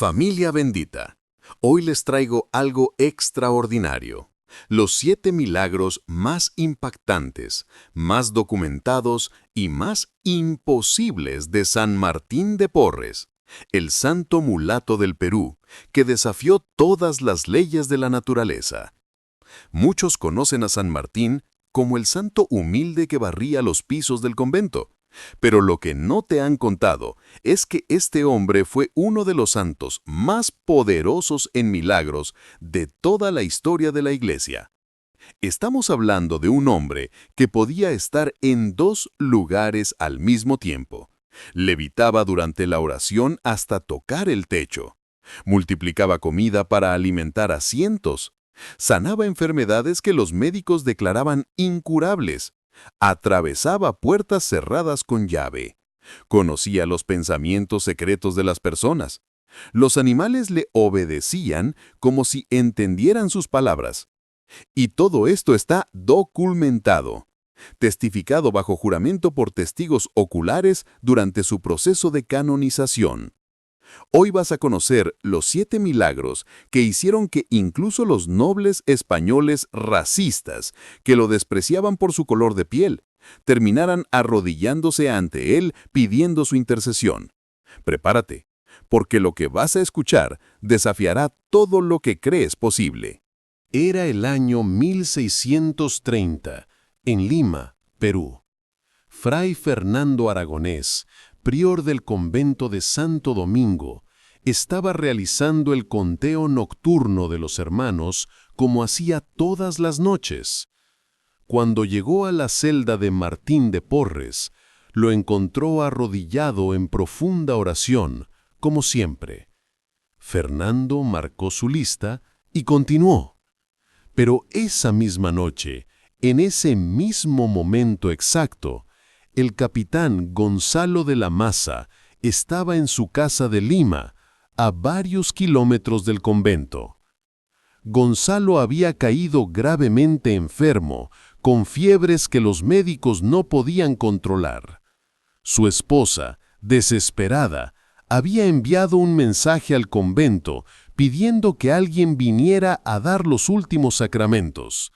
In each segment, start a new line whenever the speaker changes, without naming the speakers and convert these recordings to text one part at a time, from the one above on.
Familia bendita, hoy les traigo algo extraordinario. Los 7 milagros más impactantes, más documentados y más imposibles de San Martín de Porres, el santo mulato del Perú, que desafió todas las leyes de la naturaleza. Muchos conocen a San Martín como el santo humilde que barría los pisos del convento. Pero lo que no te han contado es que este hombre fue uno de los santos más poderosos en milagros de toda la historia de la Iglesia. Estamos hablando de un hombre que podía estar en 2 lugares al mismo tiempo. Levitaba durante la oración hasta tocar el techo. Multiplicaba comida para alimentar a cientos. Sanaba enfermedades que los médicos declaraban incurables. Atravesaba puertas cerradas con llave. Conocía los pensamientos secretos de las personas. Los animales le obedecían como si entendieran sus palabras. Y todo esto está documentado, testificado bajo juramento por testigos oculares durante su proceso de canonización. Hoy vas a conocer los 7 milagros que hicieron que incluso los nobles españoles racistas, que lo despreciaban por su color de piel, terminaran arrodillándose ante él pidiendo su intercesión. Prepárate, porque lo que vas a escuchar desafiará todo lo que crees posible.
Era el año 1630, en Lima, Perú. Fray Fernando Aragonés, prior del convento de Santo Domingo, estaba realizando el conteo nocturno de los hermanos como hacía todas las noches. Cuando llegó a la celda de Martín de Porres, lo encontró arrodillado en profunda oración, como siempre. Fernando marcó su lista y continuó. Pero esa misma noche, en ese mismo momento exacto, el capitán Gonzalo de la Maza estaba en su casa de Lima, a varios kilómetros del convento. Gonzalo había caído gravemente enfermo, con fiebres que los médicos no podían controlar. Su esposa, desesperada, había enviado un mensaje al convento pidiendo que alguien viniera a dar los últimos sacramentos.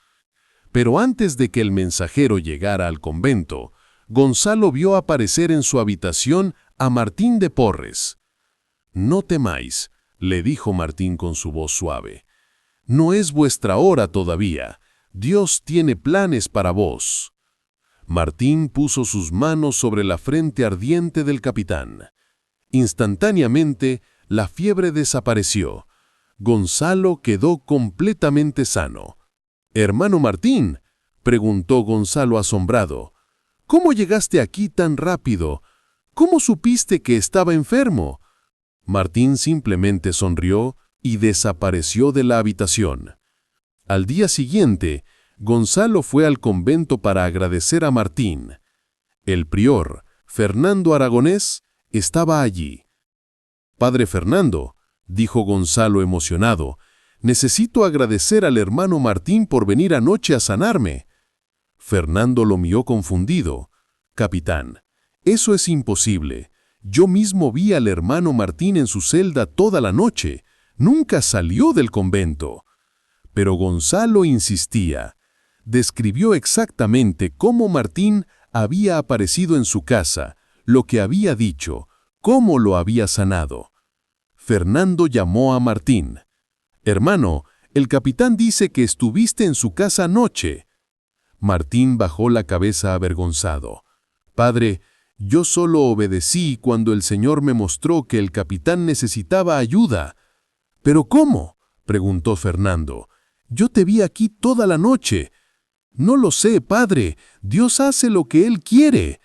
Pero antes de que el mensajero llegara al convento, Gonzalo vio aparecer en su habitación a Martín de Porres. «No temáis», le dijo Martín con su voz suave. «No es vuestra hora todavía. Dios tiene planes para vos». Martín puso sus manos sobre la frente ardiente del capitán. Instantáneamente, la fiebre desapareció. Gonzalo quedó completamente sano. «Hermano Martín», preguntó Gonzalo asombrado, «¿cómo llegaste aquí tan rápido? ¿Cómo supiste que estaba enfermo?» Martín simplemente sonrió y desapareció de la habitación. Al día siguiente, Gonzalo fue al convento para agradecer a Martín. El prior, Fernando Aragonés, estaba allí. «Padre Fernando», dijo Gonzalo emocionado, «necesito agradecer al hermano Martín por venir anoche a sanarme». Fernando lo miró confundido. «Capitán, eso es imposible. Yo mismo vi al hermano Martín en su celda toda la noche. Nunca salió del convento». Pero Gonzalo insistía. Describió exactamente cómo Martín había aparecido en su casa, lo que había dicho, cómo lo había sanado. Fernando llamó a Martín. «Hermano, el capitán dice que estuviste en su casa anoche». Martín bajó la cabeza avergonzado. «Padre, yo solo obedecí cuando el Señor me mostró que el capitán necesitaba ayuda». «¿Pero cómo?», preguntó Fernando. «Yo te vi aquí toda la noche». «No lo sé, padre. Dios hace lo que Él quiere».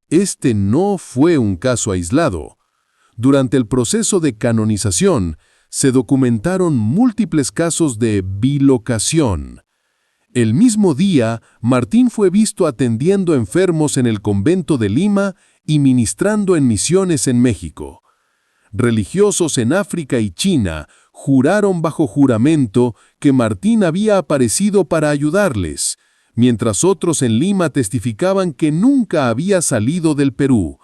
Este no fue un caso aislado. Durante el proceso de canonización, se documentaron múltiples casos de bilocación. El mismo día, Martín fue visto atendiendo enfermos en el convento de Lima y ministrando en misiones en México. Religiosos en África y China juraron bajo juramento que Martín había aparecido para ayudarles, mientras otros en Lima testificaban que nunca había salido del Perú.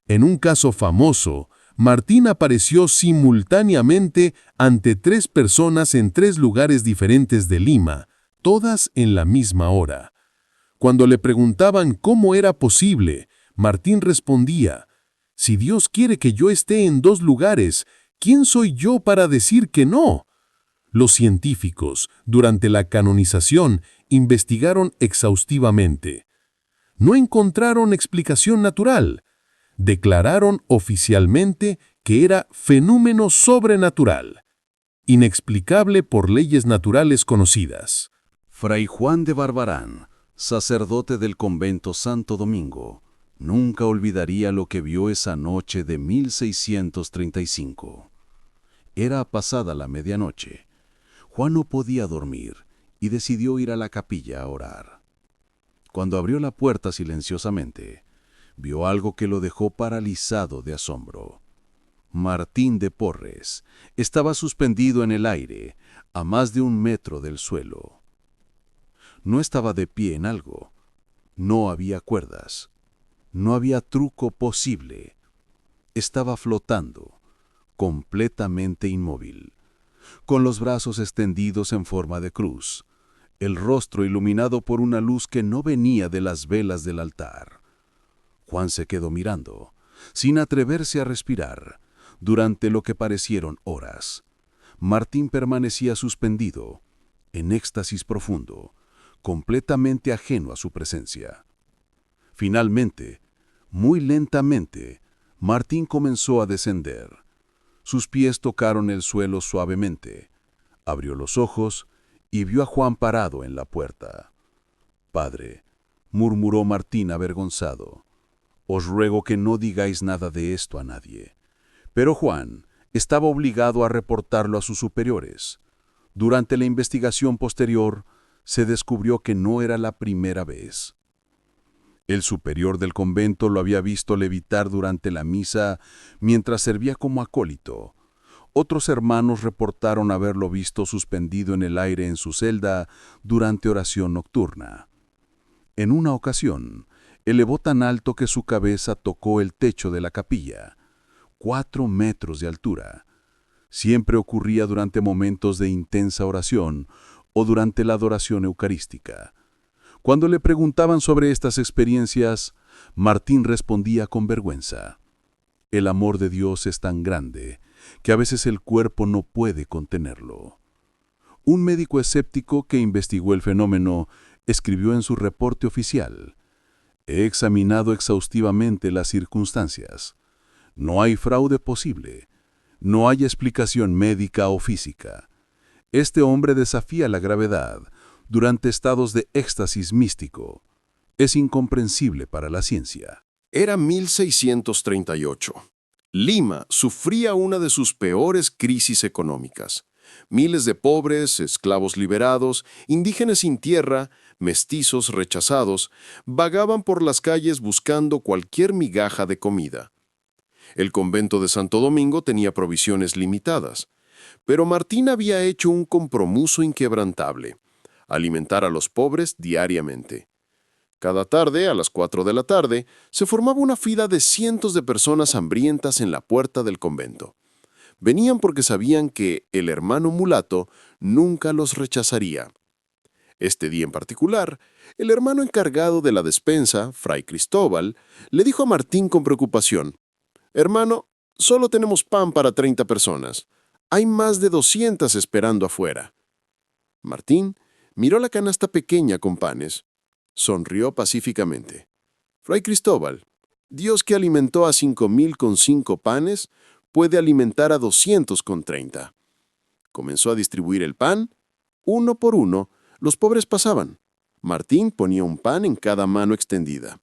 En un caso famoso, Martín apareció simultáneamente ante 3 personas en 3 lugares diferentes de Lima, todas en la misma hora. Cuando le preguntaban cómo era posible, Martín respondía: «Si Dios quiere que yo esté en 2 lugares, ¿quién soy yo para decir que no?». Los científicos, durante la canonización, investigaron exhaustivamente. No encontraron explicación natural. Declararon oficialmente que era fenómeno sobrenatural, inexplicable por leyes naturales conocidas.
Fray Juan de Barbarán, sacerdote del convento Santo Domingo, nunca olvidaría lo que vio esa noche de 1635. Era pasada la medianoche. Juan no podía dormir y decidió ir a la capilla a orar. Cuando abrió la puerta silenciosamente, vio algo que lo dejó paralizado de asombro. Martín de Porres estaba suspendido en el aire, a más de 1 metro del suelo. No estaba de pie en algo. No había cuerdas. No había truco posible. Estaba flotando, completamente inmóvil, con los brazos extendidos en forma de cruz, el rostro iluminado por una luz que no venía de las velas del altar. Juan se quedó mirando, sin atreverse a respirar, durante lo que parecieron horas. Martín permanecía suspendido, en éxtasis profundo, completamente ajeno a su presencia. Finalmente, muy lentamente, Martín comenzó a descender. Sus pies tocaron el suelo suavemente. Abrió los ojos y vio a Juan parado en la puerta. «Padre», murmuró Martín avergonzado, «os ruego que no digáis nada de esto a nadie». Pero Juan estaba obligado a reportarlo a sus superiores. Durante la investigación posterior, se descubrió que no era la primera vez. El superior del convento lo había visto levitar durante la misa mientras servía como acólito. Otros hermanos reportaron haberlo visto suspendido en el aire en su celda durante oración nocturna. En una ocasión, elevó tan alto que su cabeza tocó el techo de la capilla, 4 metros de altura. Siempre ocurría durante momentos de intensa oración o durante la adoración eucarística. Cuando le preguntaban sobre estas experiencias, Martín respondía con vergüenza: «El amor de Dios es tan grande que a veces el cuerpo no puede contenerlo». Un médico escéptico que investigó el fenómeno escribió en su reporte oficial: «He examinado exhaustivamente las circunstancias. No hay fraude posible. No hay explicación médica o física. Este hombre desafía la gravedad durante estados de éxtasis místico. Es incomprensible para la ciencia».
Era 1638. Lima sufría una de sus peores crisis económicas. Miles de pobres, esclavos liberados, indígenas sin tierra, mestizos rechazados, vagaban por las calles buscando cualquier migaja de comida. El convento de Santo Domingo tenía provisiones limitadas, pero Martín había hecho un compromiso inquebrantable: alimentar a los pobres diariamente. Cada tarde, a las 4 de la tarde, se formaba una fila de cientos de personas hambrientas en la puerta del convento. Venían porque sabían que el hermano mulato nunca los rechazaría. Este día en particular, el hermano encargado de la despensa, Fray Cristóbal, le dijo a Martín con preocupación: «Hermano, solo tenemos pan para 30 personas. Hay más de 200 esperando afuera». Martín miró la canasta pequeña con panes. Sonrió pacíficamente. «Fray Cristóbal, Dios que alimentó a 5,000 con 5 panes, puede alimentar a 200 con 30». Comenzó a distribuir el pan. Uno por uno, los pobres pasaban. Martín ponía un pan en cada mano extendida.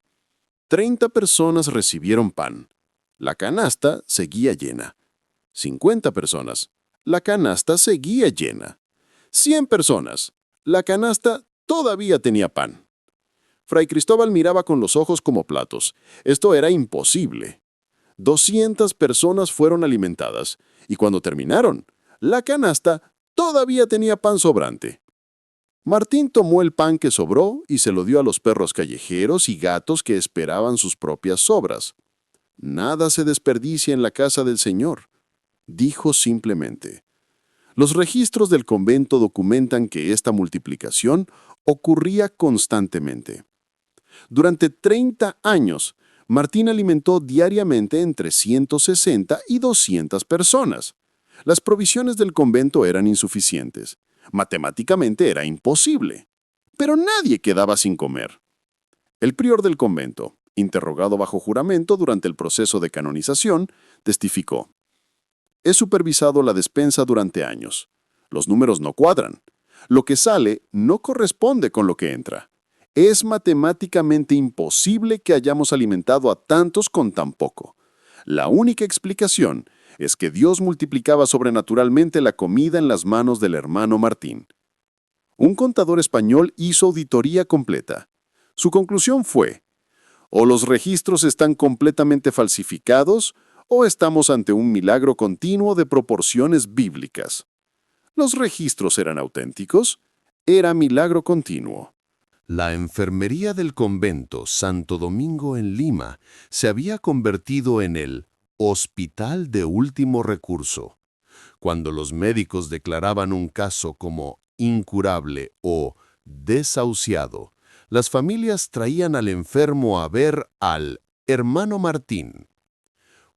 30 personas recibieron pan. La canasta seguía llena. 50 personas. La canasta seguía llena. 100 personas. La canasta todavía tenía pan. Fray Cristóbal miraba con los ojos como platos. Esto era imposible. 200 personas fueron alimentadas, y cuando terminaron, la canasta todavía tenía pan sobrante. Martín tomó el pan que sobró y se lo dio a los perros callejeros y gatos que esperaban sus propias sobras. Nada se desperdicia en la casa del Señor. Dijo simplemente. Los registros del convento documentan que esta multiplicación ocurría constantemente. Durante 30 años, Martín alimentó diariamente entre 160 y 200 personas. Las provisiones del convento eran insuficientes. Matemáticamente era imposible. Pero nadie quedaba sin comer. El prior del convento, interrogado bajo juramento durante el proceso de canonización, testificó: «He supervisado la despensa durante años. Los números no cuadran. Lo que sale no corresponde con lo que entra. Es matemáticamente imposible que hayamos alimentado a tantos con tan poco. La única explicación es que Dios multiplicaba sobrenaturalmente la comida en las manos del hermano Martín». Un contador español hizo auditoría completa. Su conclusión fue: o los registros están completamente falsificados, o estamos ante un milagro continuo de proporciones bíblicas. Los registros eran auténticos, era milagro continuo.
La enfermería del convento Santo Domingo en Lima se había convertido en el hospital de último recurso. Cuando los médicos declaraban un caso como incurable o desahuciado, las familias traían al enfermo a ver al hermano Martín.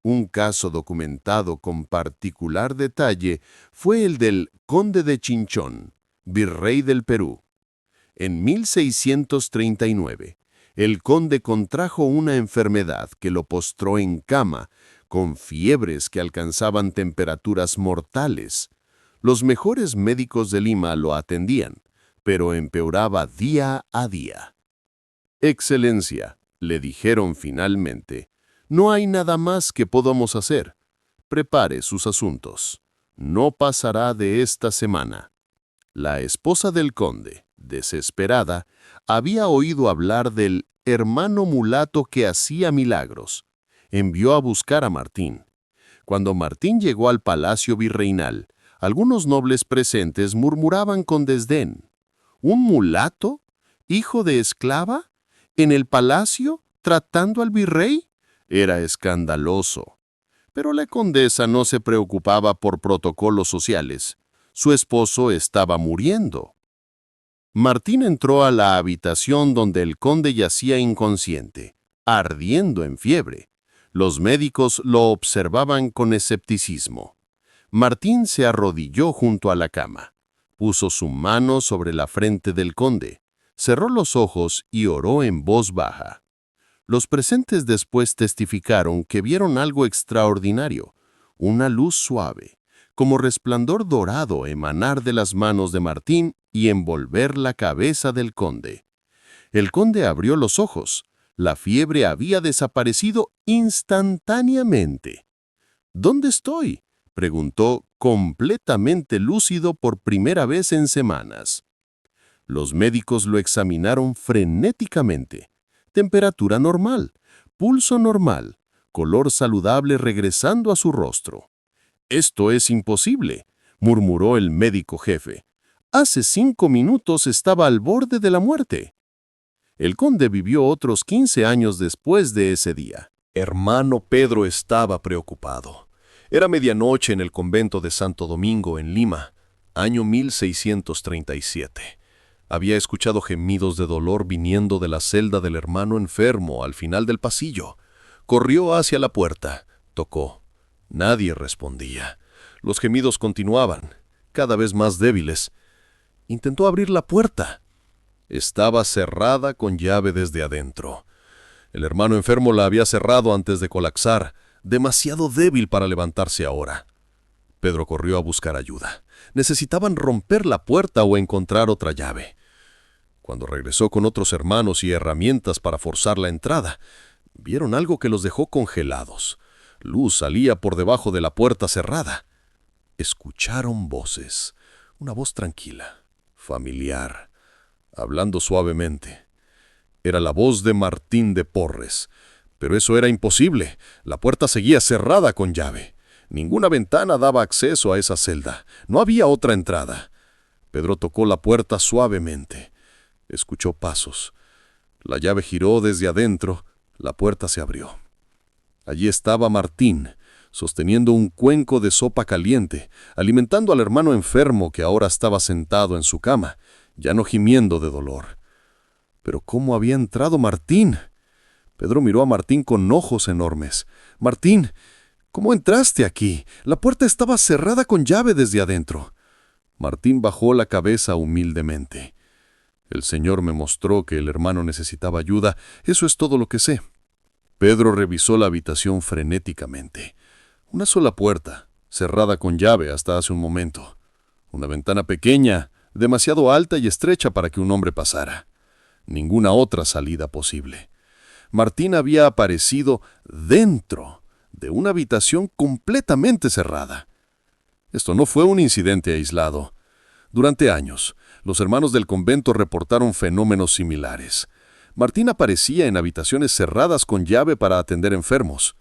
Un caso documentado con particular detalle fue el del conde de Chinchón, virrey del Perú. En 1639, el conde contrajo una enfermedad que lo postró en cama, con fiebres que alcanzaban temperaturas mortales. Los mejores médicos de Lima lo atendían, pero empeoraba día a día. «Excelencia», le dijeron finalmente, «no hay nada más que podamos hacer. Prepare sus asuntos. No pasará de esta semana». La esposa del conde, desesperada, había oído hablar del hermano mulato que hacía milagros. Envió a buscar a Martín. Cuando Martín llegó al palacio virreinal, algunos nobles presentes murmuraban con desdén: «¿Un mulato? ¿Hijo de esclava? ¿En el palacio? ¿Tratando al virrey?». Era escandaloso. Pero la condesa no se preocupaba por protocolos sociales. Su esposo estaba muriendo. Martín entró a la habitación donde el conde yacía inconsciente, ardiendo en fiebre. Los médicos lo observaban con escepticismo. Martín se arrodilló junto a la cama. Puso su mano sobre la frente del conde, cerró los ojos y oró en voz baja. Los presentes después testificaron que vieron algo extraordinario, una luz suave, como resplandor dorado emanar de las manos de Martín y envolver la cabeza del conde. El conde abrió los ojos. La fiebre había desaparecido instantáneamente. «¿Dónde estoy?», preguntó, completamente lúcido por primera vez en semanas. Los médicos lo examinaron frenéticamente. Temperatura normal, pulso normal, color saludable regresando a su rostro. «Esto es imposible», murmuró el médico jefe. «Hace 5 minutos estaba al borde de la muerte». El conde vivió otros 15 años después de ese día.
Hermano Pedro estaba preocupado. Era medianoche en el convento de Santo Domingo en Lima, año 1637. Había escuchado gemidos de dolor viniendo de la celda del hermano enfermo al final del pasillo. Corrió hacia la puerta, tocó. Nadie respondía. Los gemidos continuaban, cada vez más débiles. Intentó abrir la puerta. Estaba cerrada con llave desde adentro. El hermano enfermo la había cerrado antes de colapsar, demasiado débil para levantarse ahora. Pedro corrió a buscar ayuda. Necesitaban romper la puerta o encontrar otra llave. Cuando regresó con otros hermanos y herramientas para forzar la entrada, vieron algo que los dejó congelados. Luz salía por debajo de la puerta cerrada. Escucharon voces, una voz tranquila, familiar, hablando suavemente. Era la voz de Martín de Porres. Pero eso era imposible. La puerta seguía cerrada con llave. Ninguna ventana daba acceso a esa celda. No había otra entrada. Pedro tocó la puerta suavemente. Escuchó pasos. La llave giró desde adentro. La puerta se abrió. Allí estaba Martín, sosteniendo un cuenco de sopa caliente, alimentando al hermano enfermo que ahora estaba sentado en su cama, ya no gimiendo de dolor. ¿Pero cómo había entrado Martín? Pedro miró a Martín con ojos enormes. «Martín, ¿cómo entraste aquí? La puerta estaba cerrada con llave desde adentro». Martín bajó la cabeza humildemente. «El Señor me mostró que el hermano necesitaba ayuda. Eso es todo lo que sé». Pedro revisó la habitación frenéticamente. Una sola puerta, cerrada con llave hasta hace un momento. Una ventana pequeña, demasiado alta y estrecha para que un hombre pasara. Ninguna otra salida posible. Martín había aparecido dentro de una habitación completamente cerrada. Esto no fue un incidente aislado. Durante años, los hermanos del convento reportaron fenómenos similares. Martín aparecía en habitaciones cerradas con llave para atender enfermos.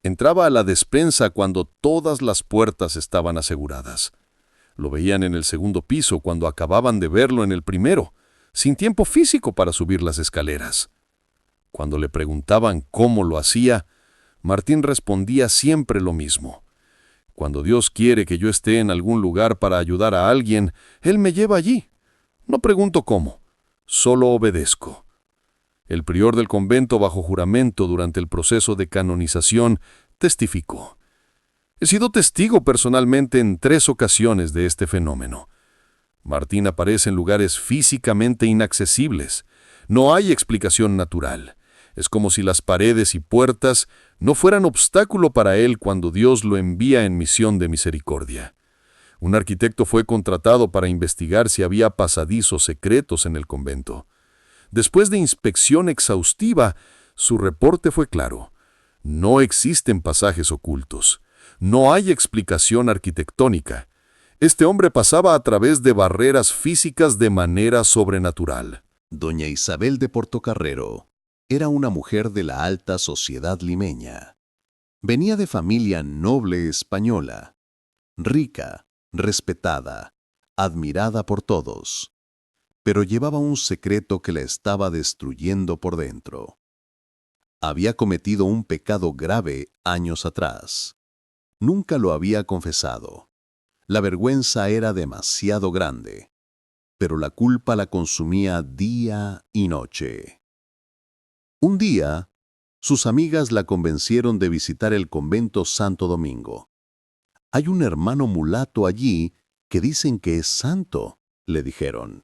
Entraba a la despensa cuando todas las puertas estaban aseguradas. Lo veían en el segundo piso cuando acababan de verlo en el primero, sin tiempo físico para subir las escaleras. Cuando le preguntaban cómo lo hacía, Martín respondía siempre lo mismo. Cuando Dios quiere que yo esté en algún lugar para ayudar a alguien, Él me lleva allí. No pregunto cómo, solo obedezco. El prior del convento, bajo juramento durante el proceso de canonización, testificó. He sido testigo personalmente en 3 ocasiones de este fenómeno. Martín aparece en lugares físicamente inaccesibles. No hay explicación natural. Es como si las paredes y puertas no fueran obstáculo para él cuando Dios lo envía en misión de misericordia. Un arquitecto fue contratado para investigar si había pasadizos secretos en el convento. Después de inspección exhaustiva, su reporte fue claro. No existen pasajes ocultos. No hay explicación arquitectónica. Este hombre pasaba a través de barreras físicas de manera sobrenatural.
Doña Isabel de Portocarrero era una mujer de la alta sociedad limeña. Venía de familia noble española, rica, respetada, admirada por todos, pero llevaba un secreto que la estaba destruyendo por dentro. Había cometido un pecado grave años atrás. Nunca lo había confesado. La vergüenza era demasiado grande, pero la culpa la consumía día y noche. Un día, sus amigas la convencieron de visitar el convento Santo Domingo. Hay un hermano mulato allí que dicen que es santo, le dijeron.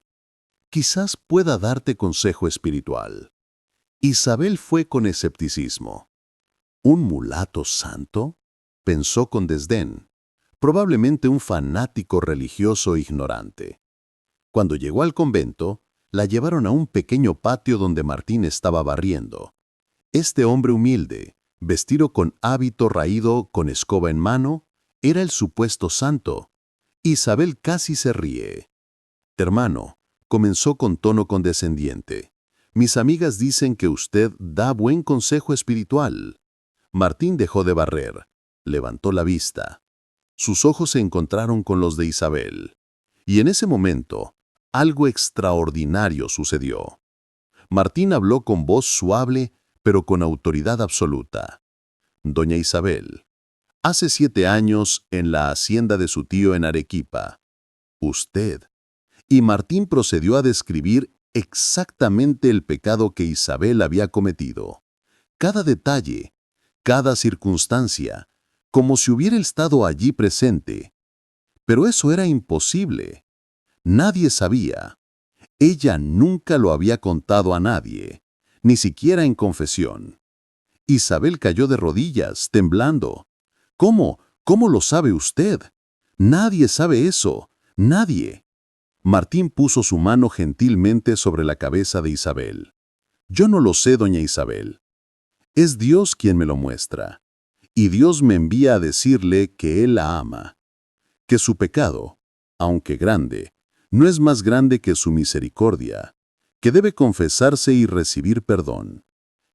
Quizás pueda darte consejo espiritual. Isabel fue con escepticismo. ¿Un mulato santo?, pensó con desdén. Probablemente un fanático religioso ignorante. Cuando llegó al convento, la llevaron a un pequeño patio donde Martín estaba barriendo. Este hombre humilde, vestido con hábito raído, con escoba en mano, era el supuesto santo. Isabel casi se ríe. «Hermano», comenzó con tono condescendiente, «mis amigas dicen que usted da buen consejo espiritual». Martín dejó de barrer, levantó la vista. Sus ojos se encontraron con los de Isabel. Y en ese momento, algo extraordinario sucedió. Martín habló con voz suave, pero con autoridad absoluta. «Doña Isabel, hace 7 años, en la hacienda de su tío en Arequipa, usted». Y Martín procedió a describir exactamente el pecado que Isabel había cometido. Cada detalle, cada circunstancia, como si hubiera estado allí presente. Pero eso era imposible. Nadie sabía. Ella nunca lo había contado a nadie, ni siquiera en confesión. Isabel cayó de rodillas, temblando. «¿Cómo? ¿Cómo lo sabe usted? Nadie sabe eso. Nadie». Martín puso su mano gentilmente sobre la cabeza de Isabel. «Yo no lo sé, doña Isabel. Es Dios quien me lo muestra. Y Dios me envía a decirle que Él la ama. Que su pecado, aunque grande, no es más grande que su misericordia, que debe confesarse y recibir perdón,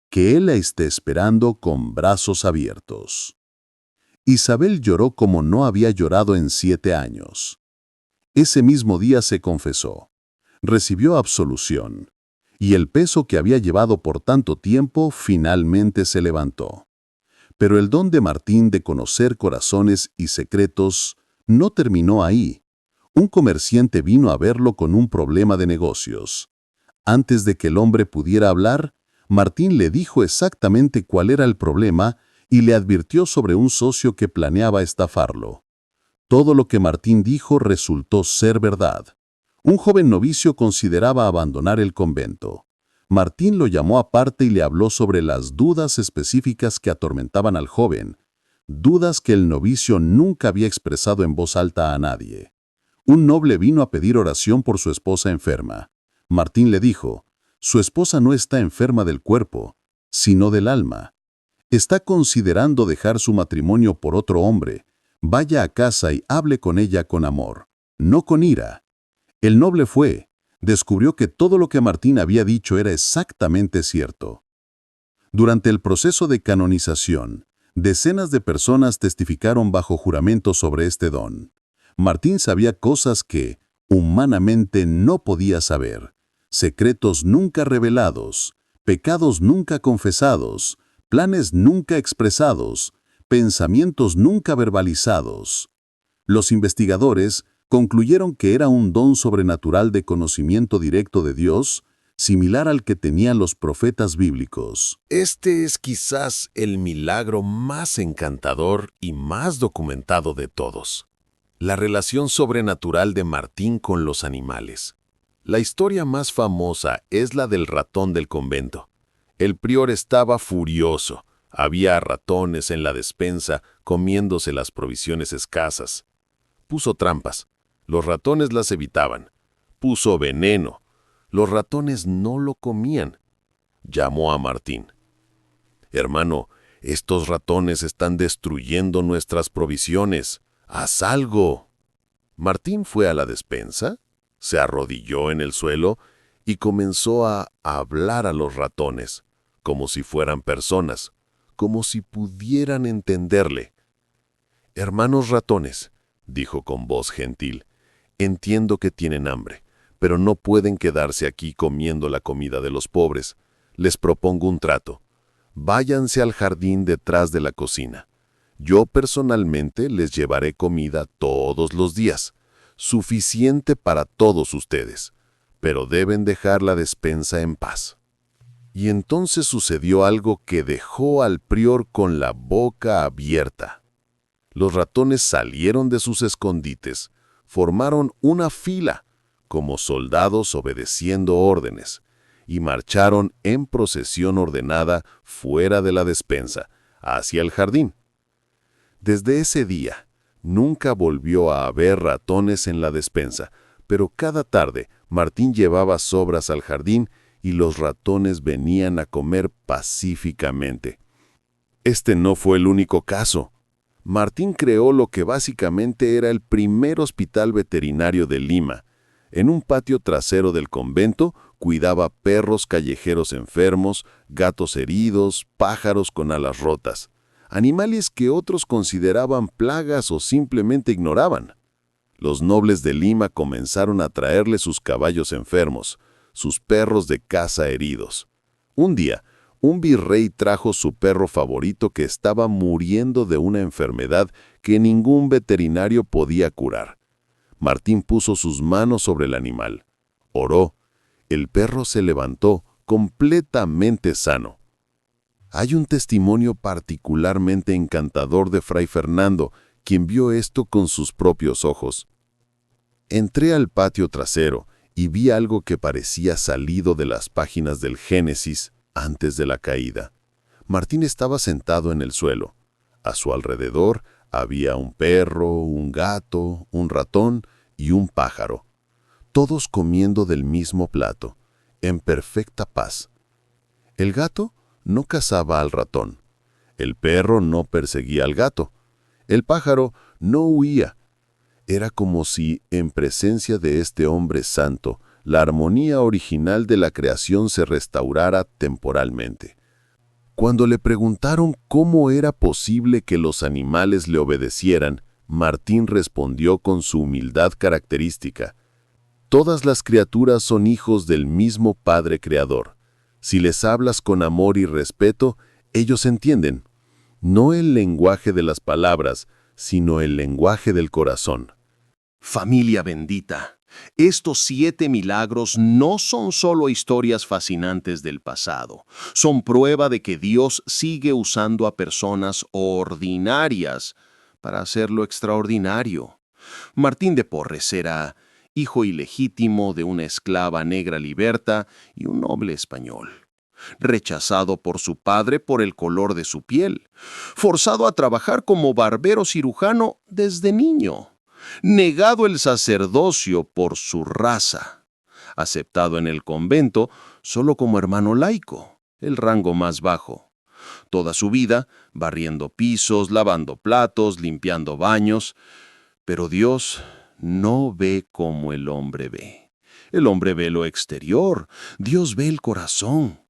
que Él la esté esperando con brazos abiertos». Isabel lloró como no había llorado en 7 años. Ese mismo día se confesó, recibió absolución, y el peso que había llevado por tanto tiempo finalmente se levantó. Pero el don de Martín de conocer corazones y secretos no terminó ahí. Un comerciante vino a verlo con un problema de negocios. Antes de que el hombre pudiera hablar, Martín le dijo exactamente cuál era el problema y le advirtió sobre un socio que planeaba estafarlo. Todo lo que Martín dijo resultó ser verdad. Un joven novicio consideraba abandonar el convento. Martín lo llamó aparte y le habló sobre las dudas específicas que atormentaban al joven, dudas que el novicio nunca había expresado en voz alta a nadie. Un noble vino a pedir oración por su esposa enferma. Martín le dijo, su esposa no está enferma del cuerpo, sino del alma. Está considerando dejar su matrimonio por otro hombre. Vaya a casa y hable con ella con amor, no con ira. El noble fue. Descubrió que todo lo que Martín había dicho era exactamente cierto. Durante el proceso de canonización, decenas de personas testificaron bajo juramento sobre este don. Martín sabía cosas que, humanamente, no podía saber. Secretos nunca revelados, pecados nunca confesados, planes nunca expresados, pensamientos nunca verbalizados. Los investigadores concluyeron que era un don sobrenatural de conocimiento directo de Dios, similar al que tenían los profetas bíblicos.
Este es quizás el milagro más encantador y más documentado de todos. La relación sobrenatural de Martín con los animales. La historia más famosa es la del ratón del convento. El prior estaba furioso. Había ratones en la despensa comiéndose las provisiones escasas. Puso trampas. Los ratones las evitaban. Puso veneno. Los ratones no lo comían. Llamó a Martín. «Hermano, estos ratones están destruyendo nuestras provisiones. ¡Haz algo!». Martín fue a la despensa, se arrodilló en el suelo y comenzó a hablar a los ratones, como si fueran personas, como si pudieran entenderle. «Hermanos ratones», dijo con voz gentil, «entiendo que tienen hambre, pero no pueden quedarse aquí comiendo la comida de los pobres. Les propongo un trato. Váyanse al jardín detrás de la cocina. Yo personalmente les llevaré comida todos los días, suficiente para todos ustedes, pero deben dejar la despensa en paz». Y entonces sucedió algo que dejó al prior con la boca abierta. Los ratones salieron de sus escondites, formaron una fila, como soldados obedeciendo órdenes, y marcharon en procesión ordenada fuera de la despensa, hacia el jardín. Desde ese día, nunca volvió a haber ratones en la despensa, pero cada tarde Martín llevaba sobras al jardín y los ratones venían a comer pacíficamente. Este no fue el único caso. Martín creó lo que básicamente era el primer hospital veterinario de Lima. En un patio trasero del convento cuidaba perros callejeros enfermos, gatos heridos, pájaros con alas rotas, animales que otros consideraban plagas o simplemente ignoraban. Los nobles de Lima comenzaron a traerle sus caballos enfermos, sus perros de caza heridos. Un día, un virrey trajo su perro favorito que estaba muriendo de una enfermedad que ningún veterinario podía curar. Martín puso sus manos sobre el animal. Oró. El perro se levantó completamente sano. Hay un testimonio particularmente encantador de Fray Fernando, quien vio esto con sus propios ojos. Entré al patio trasero y vi algo que parecía salido de las páginas del Génesis antes de la caída. Martín estaba sentado en el suelo. A su alrededor había un perro, un gato, un ratón y un pájaro, todos comiendo del mismo plato, en perfecta paz. El gato no cazaba al ratón. El perro no perseguía al gato. El pájaro no huía. Era como si, en presencia de este hombre santo, la armonía original de la creación se restaurara temporalmente. Cuando le preguntaron cómo era posible que los animales le obedecieran, Martín respondió con su humildad característica: «Todas las criaturas son hijos del mismo Padre Creador. Si les hablas con amor y respeto, ellos entienden.
no el lenguaje de las palabras, sino el lenguaje del corazón.
Familia bendita, estos 7 milagros no son solo historias fascinantes del pasado, son prueba de que Dios sigue usando a personas ordinarias para hacerlo extraordinario. Martín de Porres era hijo ilegítimo de una esclava negra liberta y un noble español. Rechazado por su padre por el color de su piel, forzado a trabajar como barbero cirujano desde niño, negado el sacerdocio por su raza, aceptado en el convento solo como hermano laico, el rango más bajo. Toda su vida barriendo pisos, lavando platos, limpiando baños, pero Dios no ve como el hombre ve. El hombre ve lo exterior, Dios ve el corazón.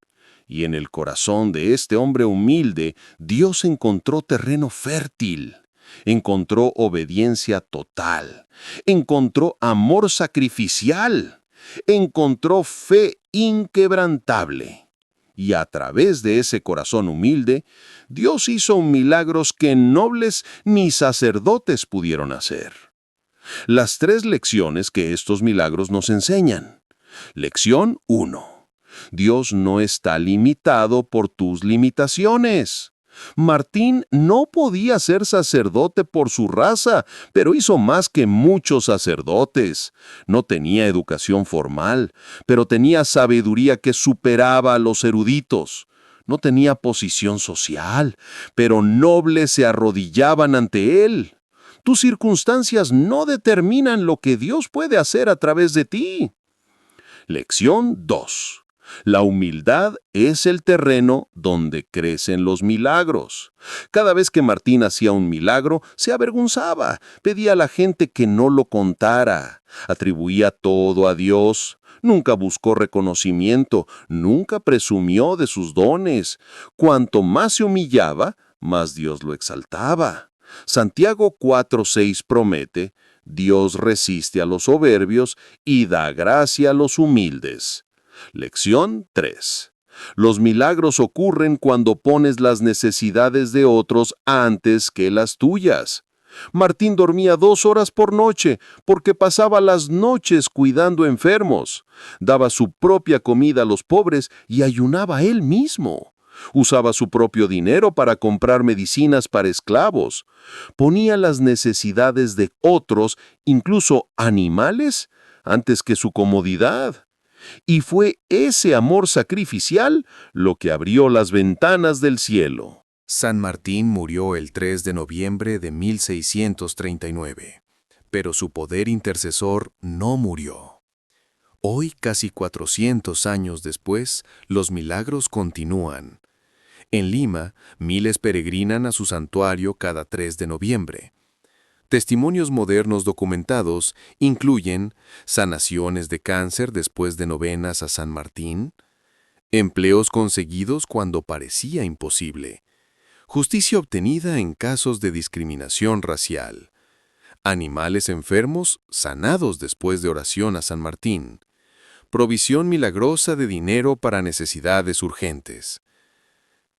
Y en el corazón de este hombre humilde, Dios encontró terreno fértil, encontró obediencia total, encontró amor sacrificial, encontró fe inquebrantable. Y a través de ese corazón humilde, Dios hizo milagros que nobles ni sacerdotes pudieron hacer. Las 3 lecciones que estos milagros nos enseñan. Lección 1. Dios no está limitado por tus limitaciones. Martín no podía ser sacerdote por su raza, pero hizo más que muchos sacerdotes. No tenía educación formal, pero tenía sabiduría que superaba a los eruditos. No tenía posición social, pero nobles se arrodillaban ante él. Tus circunstancias no determinan lo que Dios puede hacer a través de ti. Lección 2. La humildad es el terreno donde crecen los milagros. Cada vez que Martín hacía un milagro, se avergonzaba, pedía a la gente que no lo contara, atribuía todo a Dios, nunca buscó reconocimiento, nunca presumió de sus dones. Cuanto más se humillaba, más Dios lo exaltaba. Santiago 4:6 promete: Dios resiste a los soberbios y da gracia a los humildes. Lección 3. Los milagros ocurren cuando pones las necesidades de otros antes que las tuyas. Martín dormía 2 horas por noche porque pasaba las noches cuidando enfermos. Daba su propia comida a los pobres y ayunaba él mismo. Usaba su propio dinero para comprar medicinas para esclavos. Ponía las necesidades de otros, incluso animales, antes que su comodidad. Y fue ese amor sacrificial lo que abrió las ventanas del cielo.
San Martín murió el 3 de noviembre de 1639, pero su poder intercesor no murió. Hoy, casi 400 años después, los milagros continúan. En Lima, miles peregrinan a su santuario cada 3 de noviembre. Testimonios modernos documentados incluyen sanaciones de cáncer después de novenas a San Martín, empleos conseguidos cuando parecía imposible, justicia obtenida en casos de discriminación racial, animales enfermos sanados después de oración a San Martín, provisión milagrosa de dinero para necesidades urgentes.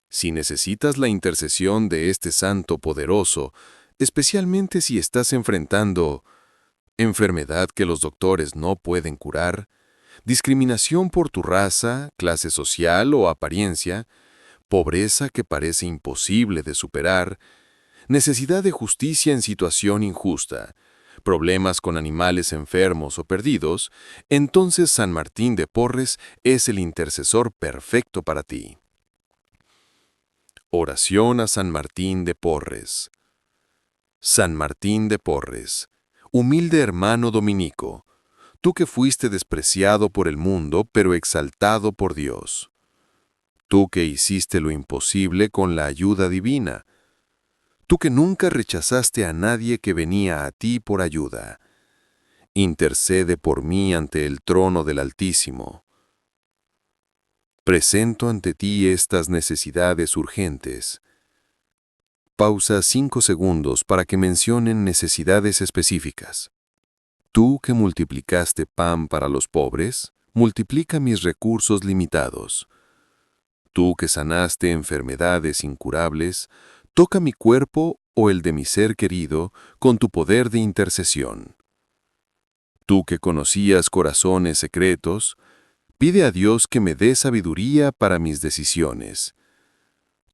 Si necesitas la intercesión de este santo poderoso, especialmente si estás enfrentando enfermedad que los doctores no pueden curar, discriminación por tu raza, clase social o apariencia, pobreza que parece imposible de superar, necesidad de justicia en situación injusta, problemas con animales enfermos o perdidos, entonces San Martín de Porres es el intercesor perfecto para ti. Oración a San Martín de Porres. San Martín de Porres, humilde hermano dominico, tú que fuiste despreciado por el mundo, pero exaltado por Dios. Tú que hiciste lo imposible con la ayuda divina. Tú que nunca rechazaste a nadie que venía a ti por ayuda. Intercede por mí ante el trono del Altísimo. Presento ante ti estas necesidades urgentes. Pausa 5 segundos para que mencionen necesidades específicas. Tú que multiplicaste pan para los pobres, multiplica mis recursos limitados. Tú que sanaste enfermedades incurables,
Toca mi cuerpo o el de mi ser querido con tu poder de intercesión. Tú que conocías corazones secretos, pide a Dios que me dé sabiduría para mis decisiones.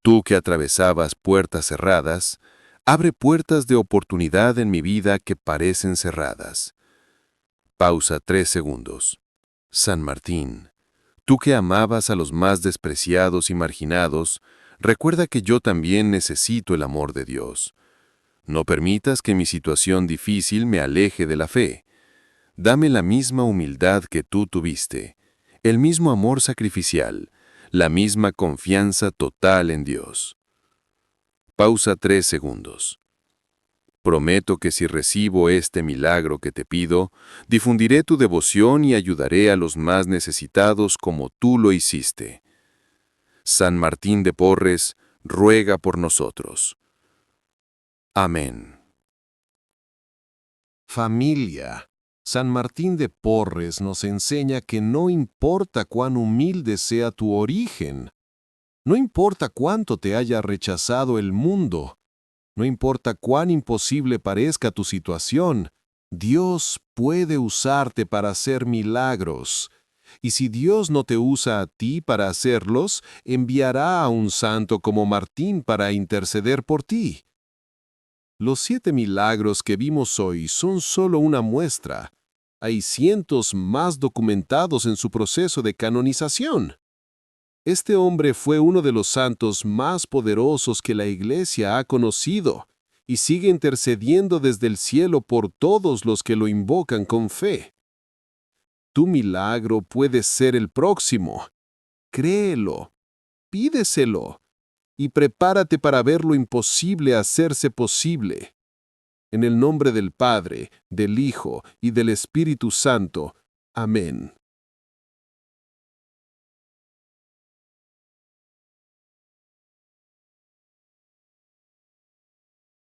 Tú que atravesabas puertas cerradas, abre puertas de oportunidad en mi vida que parecen cerradas. Pausa 3 segundos. San Martín, tú que amabas a los más despreciados y marginados, recuerda que yo también necesito el amor de Dios. No permitas que mi situación difícil me aleje de la fe. Dame la misma humildad que tú tuviste, el mismo amor sacrificial, la misma confianza total en Dios. Pausa 3 segundos. Prometo que si recibo este milagro que te pido, difundiré tu devoción y ayudaré a los más necesitados como tú lo hiciste. San Martín de Porres, ruega por nosotros. Amén.
Familia, San Martín de Porres nos enseña que no importa cuán humilde sea tu origen, no importa cuánto te haya rechazado el mundo, no importa cuán imposible parezca tu situación, Dios puede usarte para hacer milagros. Y si Dios no te usa a ti para hacerlos, enviará a un santo como Martín para interceder por ti. Los 7 milagros que vimos hoy son solo una muestra. Hay cientos más documentados en su proceso de canonización. Este hombre fue uno de los santos más poderosos que la Iglesia ha conocido y sigue intercediendo desde el cielo por todos los que lo invocan con fe. Tu milagro puede ser el próximo. Créelo, pídeselo y prepárate para ver lo imposible hacerse posible. En el nombre del Padre, del Hijo y del Espíritu Santo. Amén.